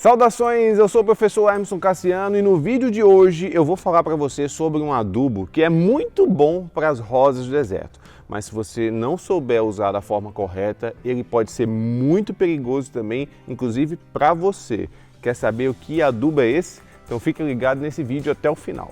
Saudações, eu sou o professor Emerson Cassiano e no vídeo de hoje eu vou falar para você sobre um adubo que é muito bom para as rosas do deserto. Mas se você não souber usar da forma correta, ele pode ser muito perigoso também, inclusive para você. Quer saber o que adubo é esse? Então fique ligado nesse vídeo até o final.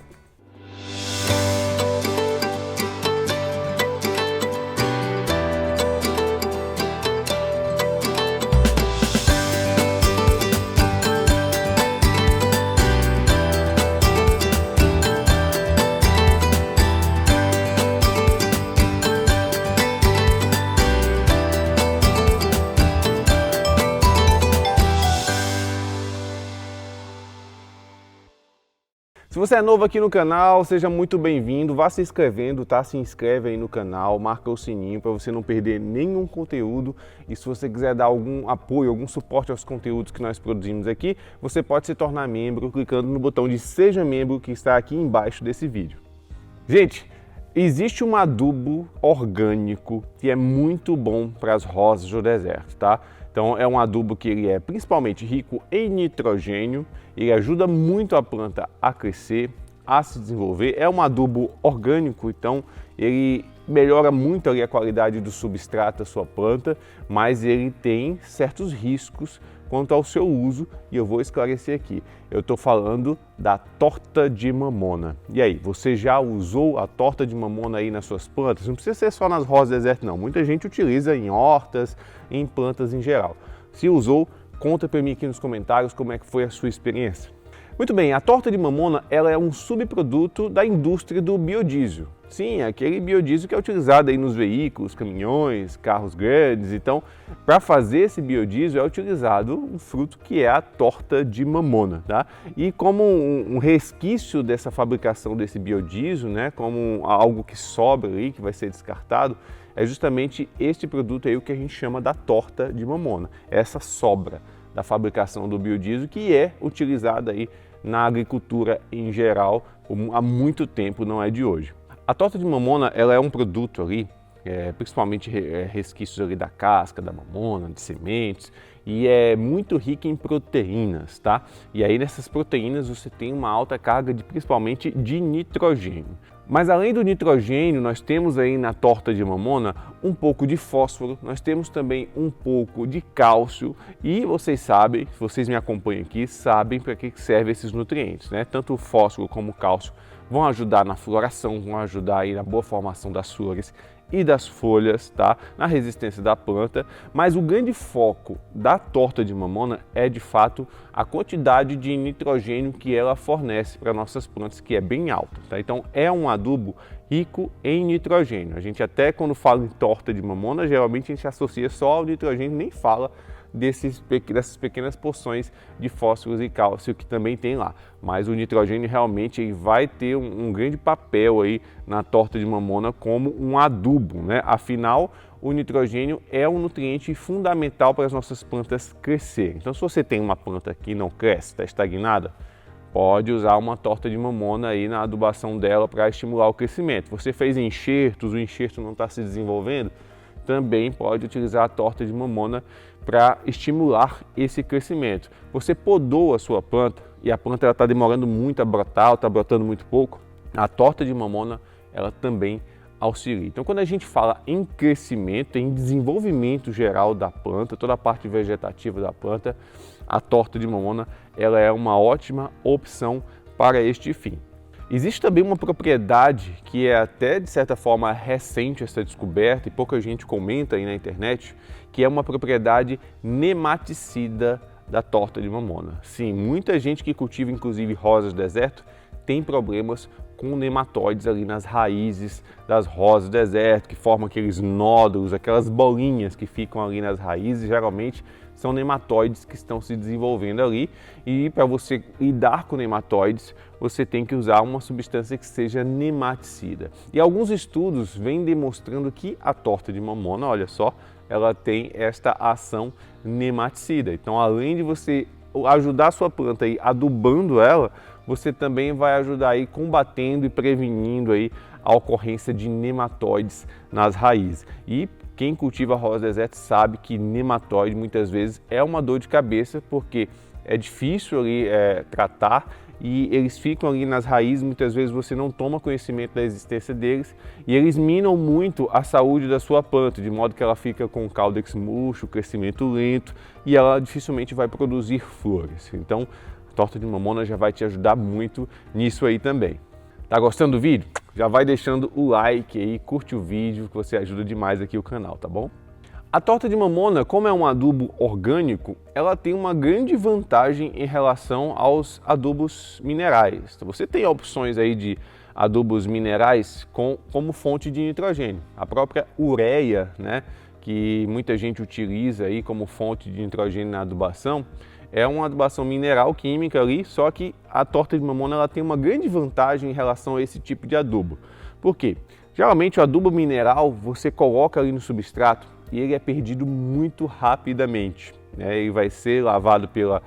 Se você é novo aqui no canal, seja muito bem-vindo, vá se inscrevendo, tá? Se inscreve aí no canal, marca o sininho para você não perder nenhum conteúdo. E se você quiser dar algum apoio, algum suporte aos conteúdos que nós produzimos aqui, você pode se tornar membro clicando no botão de Seja Membro que está aqui embaixo desse vídeo. Gente, existe um adubo orgânico que é muito bom para as rosas do deserto, tá? Então é um adubo que ele é principalmente rico em nitrogênio, ele ajuda muito a planta a crescer, a se desenvolver. É um adubo orgânico, então ele melhora muito ali a qualidade do substrato da sua planta, mas ele tem certos riscos quanto ao seu uso e eu vou esclarecer aqui. Eu estou falando da torta de mamona. E aí, você já usou a torta de mamona aí nas suas plantas? Não precisa ser só nas rosas do deserto não, muita gente utiliza em hortas, em plantas em geral. Se usou, conta para mim aqui nos comentários como é que foi a sua experiência. Muito bem, a torta de mamona ela é um subproduto da indústria do biodiesel. Sim, aquele biodiesel que é utilizado aí nos veículos, caminhões, carros grandes. Então, para fazer esse biodiesel é utilizado um fruto que é a torta de mamona, tá? E como um resquício dessa fabricação desse biodiesel, né, como algo que sobra aí, que vai ser descartado, é justamente este produto aí o que a gente chama da torta de mamona. Essa sobra da fabricação do biodiesel que é utilizada aí na agricultura em geral há muito tempo, não é de hoje. A torta de mamona ela é um produto ali, principalmente resquícios ali da casca da mamona, de sementes, e é muito rica em proteínas, tá? E aí nessas proteínas você tem uma alta carga principalmente de nitrogênio. Mas além do nitrogênio, nós temos aí na torta de mamona um pouco de fósforo, nós temos também um pouco de cálcio e vocês sabem, se vocês me acompanham aqui, sabem para que servem esses nutrientes, né? Tanto o fósforo como o cálcio vão ajudar na floração, vão ajudar aí na boa formação das flores e das folhas, tá? Na resistência da planta, mas o grande foco da torta de mamona é de fato a quantidade de nitrogênio que ela fornece para nossas plantas, que é bem alta, tá? Então é um adubo rico em nitrogênio. A gente até quando fala em torta de mamona, geralmente a gente associa só ao nitrogênio, nem fala dessas pequenas porções de fósforos e cálcio que também tem lá. Mas o nitrogênio realmente ele vai ter um grande papel aí na torta de mamona como um adubo, né? Afinal, o nitrogênio é um nutriente fundamental para as nossas plantas crescerem. Então, se você tem uma planta que não cresce, está estagnada, pode usar uma torta de mamona aí na adubação dela para estimular o crescimento. Você fez enxertos, o enxerto não está se desenvolvendo, também pode utilizar a torta de mamona para estimular esse crescimento. Você podou a sua planta e a planta está demorando muito a brotar, está brotando muito pouco, a torta de mamona ela também auxilia. Então quando a gente fala em crescimento, em desenvolvimento geral da planta, toda a parte vegetativa da planta, a torta de mamona ela é uma ótima opção para este fim. Existe também uma propriedade que é até de certa forma recente essa descoberta e pouca gente comenta aí na internet, que é uma propriedade nematicida da torta de mamona. Sim, muita gente que cultiva inclusive rosas do deserto tem problemas com nematóides ali nas raízes das rosas do deserto, que formam aqueles nódulos, aquelas bolinhas que ficam ali nas raízes, geralmente são nematóides que estão se desenvolvendo ali e para você lidar com nematóides, você tem que usar uma substância que seja nematicida. E alguns estudos vêm demonstrando que a torta de mamona, olha só, ela tem esta ação nematicida. Então, além de você ajudar a sua planta aí adubando ela, você também vai ajudar aí combatendo e prevenindo aí a ocorrência de nematóides nas raízes. E quem cultiva rosa deserto sabe que nematóide muitas vezes é uma dor de cabeça, porque é difícil ali tratar e eles ficam ali nas raízes, muitas vezes você não toma conhecimento da existência deles e eles minam muito a saúde da sua planta, de modo que ela fica com o caudex murcho, crescimento lento e ela dificilmente vai produzir flores. Então, a torta de mamona já vai te ajudar muito nisso aí também. Tá gostando do vídeo? Já vai deixando o like aí, curte o vídeo que você ajuda demais aqui o canal, tá bom? A torta de mamona, como é um adubo orgânico, ela tem uma grande vantagem em relação aos adubos minerais. Então, você tem opções aí de adubos minerais como fonte de nitrogênio. A própria ureia, né, que muita gente utiliza aí como fonte de nitrogênio na adubação, é uma adubação mineral química ali, só que a torta de mamona ela tem uma grande vantagem em relação a esse tipo de adubo. Por quê? Geralmente o adubo mineral você coloca ali no substrato e ele é perdido muito rapidamente, né? Ele vai ser lavado pela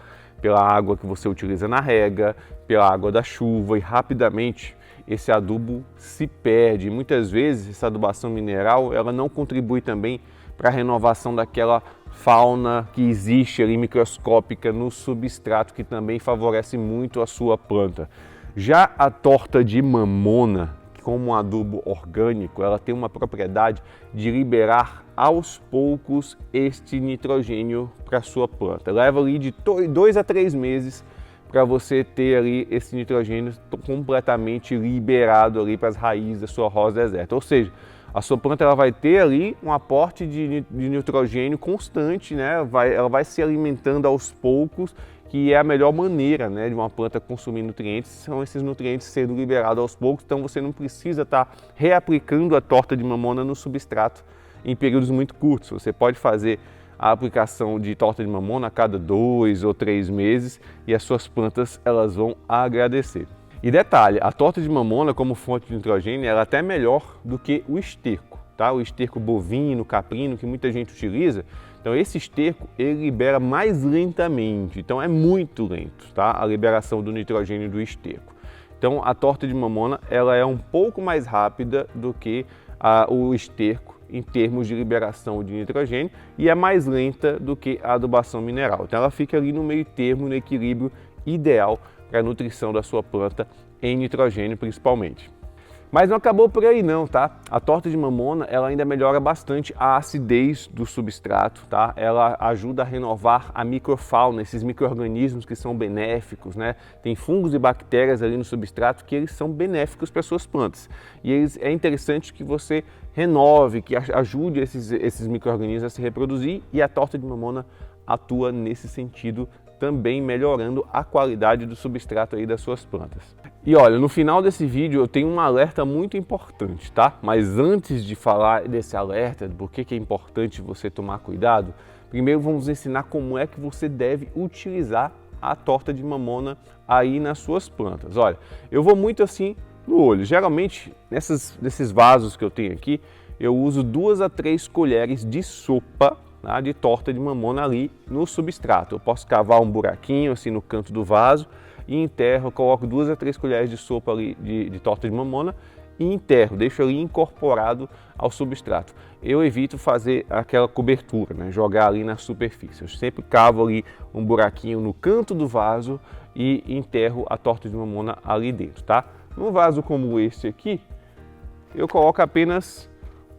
água que você utiliza na rega, pela água da chuva e rapidamente esse adubo se perde. Muitas vezes essa adubação mineral ela não contribui também para a renovação daquela fauna que existe ali microscópica no substrato, que também favorece muito a sua planta. Já a torta de mamona, como um adubo orgânico, ela tem uma propriedade de liberar aos poucos este nitrogênio para a sua planta. Leva ali de 2 a 3 meses para você ter ali esse nitrogênio completamente liberado ali para as raízes da sua rosa deserta. Ou seja, a sua planta ela vai ter ali um aporte de nitrogênio constante, né? Ela vai se alimentando aos poucos, que é a melhor maneira, né, de uma planta consumir nutrientes, são esses nutrientes sendo liberados aos poucos, então você não precisa estar reaplicando a torta de mamona no substrato em períodos muito curtos. Você pode fazer a aplicação de torta de mamona a cada 2 ou 3 meses e as suas plantas elas vão agradecer. E detalhe, a torta de mamona como fonte de nitrogênio ela é até melhor do que o esterco, tá? O esterco bovino, caprino, que muita gente utiliza. Então esse esterco ele libera mais lentamente, então é muito lento, tá? A liberação do nitrogênio do esterco. Então a torta de mamona ela é um pouco mais rápida do que o esterco em termos de liberação de nitrogênio e é mais lenta do que a adubação mineral. Então ela fica ali no meio termo, no equilíbrio ideal para a nutrição da sua planta em nitrogênio principalmente. Mas não acabou por aí não, tá? A torta de mamona ela ainda melhora bastante a acidez do substrato, tá? Ela ajuda a renovar a microfauna, esses micro-organismos que são benéficos, né? Tem fungos e bactérias ali no substrato que eles são benéficos para suas plantas. E é interessante que você renove, que ajude esses micro-organismos a se reproduzir e a torta de mamona atua nesse sentido também melhorando a qualidade do substrato aí das suas plantas. E olha, no final desse vídeo eu tenho um alerta muito importante, tá? Mas antes de falar desse alerta, do porquê que é importante você tomar cuidado, primeiro vamos ensinar como é que você deve utilizar a torta de mamona aí nas suas plantas. Olha, eu vou muito assim no olho. Geralmente, nesses vasos que eu tenho aqui, eu uso 2 a 3 colheres de sopa de torta de mamona ali no substrato. Eu posso cavar um buraquinho assim no canto do vaso e enterro, coloco 2 a 3 colheres de sopa ali de torta de mamona e enterro, deixo ali incorporado ao substrato. Eu evito fazer aquela cobertura, né, jogar ali na superfície. Eu sempre cavo ali um buraquinho no canto do vaso e enterro a torta de mamona ali dentro, tá? Num vaso como este aqui, eu coloco apenas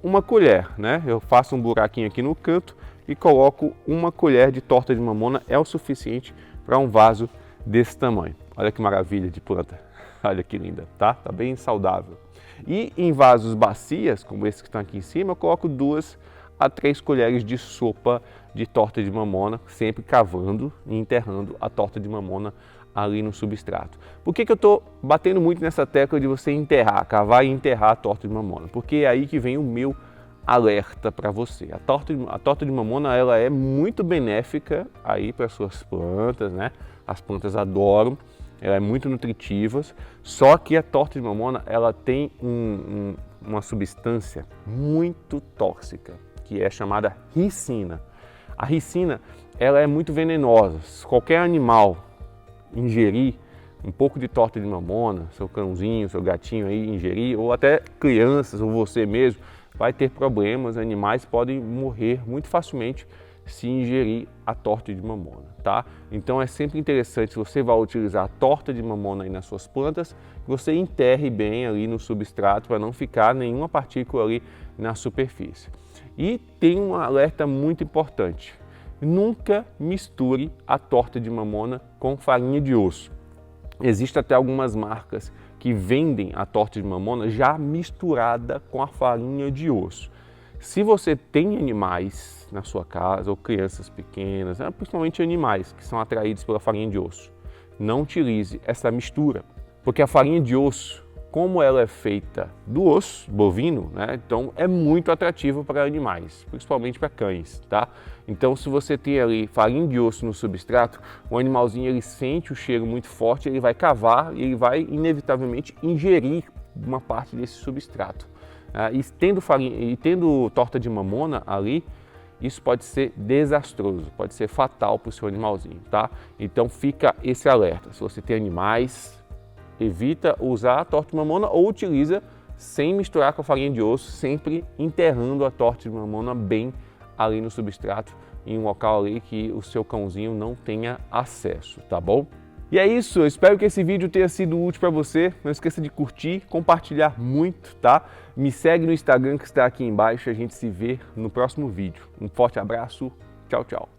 uma colher, né? Eu faço um buraquinho aqui no canto e coloco uma colher de torta de mamona, é o suficiente para um vaso desse tamanho. Olha que maravilha de planta, olha que linda, tá? Tá bem saudável. E em vasos bacias, como esse que está aqui em cima, eu coloco 2 a 3 colheres de sopa de torta de mamona, sempre cavando e enterrando a torta de mamona ali no substrato. Por que eu estou batendo muito nessa tecla de você enterrar, cavar e enterrar a torta de mamona? Porque é aí que vem o meu alerta para você. A torta de mamona ela é muito benéfica aí para suas plantas, né? As plantas adoram, ela é muito nutritiva, só que a torta de mamona ela tem uma substância muito tóxica, que é chamada ricina. A ricina ela é muito venenosa. Se qualquer animal ingerir um pouco de torta de mamona, seu cãozinho, seu gatinho aí ingerir, ou até crianças ou você mesmo, vai ter problemas, animais podem morrer muito facilmente se ingerir a torta de mamona, tá? Então é sempre interessante, se você vai utilizar a torta de mamona aí nas suas plantas, que você enterre bem ali no substrato para não ficar nenhuma partícula ali na superfície. E tem um alerta muito importante: nunca misture a torta de mamona com farinha de osso. Existem até algumas marcas que vendem a torta de mamona já misturada com a farinha de osso. Se você tem animais na sua casa ou crianças pequenas, principalmente animais que são atraídos pela farinha de osso, não utilize essa mistura, porque a farinha de osso, como ela é feita do osso bovino, né, então é muito atrativa para animais, principalmente para cães, tá? Então, se você tem ali farinha de osso no substrato, o animalzinho ele sente o cheiro muito forte, ele vai cavar e ele vai inevitavelmente ingerir uma parte desse substrato. E tendo torta de mamona ali, isso pode ser desastroso, pode ser fatal para o seu animalzinho, tá? Então fica esse alerta. Se você tem animais, evita usar a torta de mamona ou utiliza sem misturar com a farinha de osso, sempre enterrando a torta de mamona bem ali no substrato, em um local ali que o seu cãozinho não tenha acesso, tá bom? E é isso, eu espero que esse vídeo tenha sido útil para você. Não esqueça de curtir, compartilhar muito, tá? Me segue no Instagram que está aqui embaixo, a gente se vê no próximo vídeo. Um forte abraço, tchau, tchau.